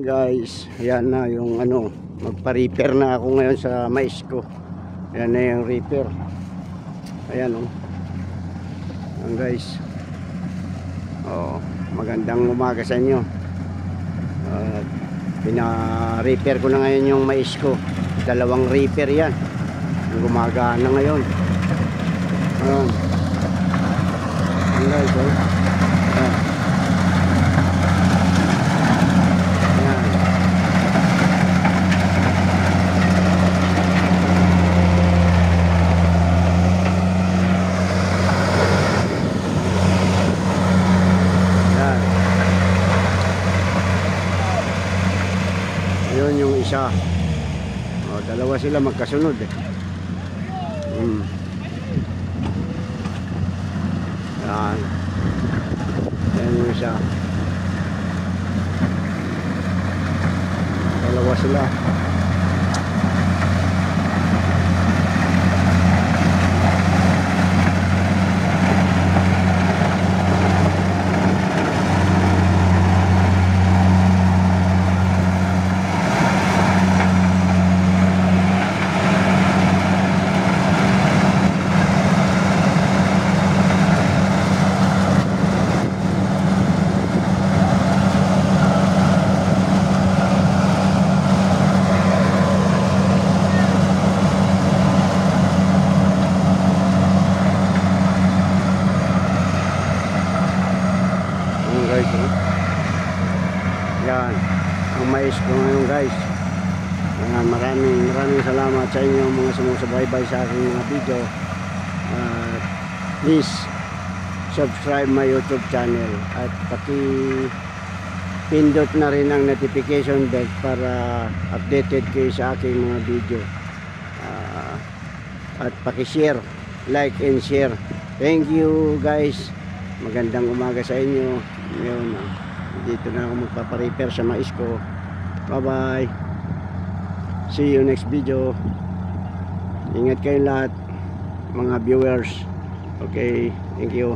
Guys, ayan na yung ano, magpa-repair na ako ngayon sa mais ko. Ayan na yung repair. Ayan ayan guys. Magandang umaga sa inyo. Pina-repair ko na ngayon yung mais ko. Dalawang repair yan. Gumagana na ngayon. Ayan guys, ayan. Yun yung isa. Dalawa sila magkasunod eh. Yan. Yan yung isa. Dalawa sila. Yan ang mais ko ngayon guys. Maraming salamat sa inyo mga sumusubaybay sa aking mga video. Please subscribe my YouTube channel at pindot na rin ang notification bell para updated kayo sa aking mga video. At paki-share, like and share. Thank you guys. Magandang umaga sa inyo. Ngayon dito na ako magpaparepair sa mais ko. Bye bye. See you next video. Ingat kayo lahat mga viewers. Okay, thank you.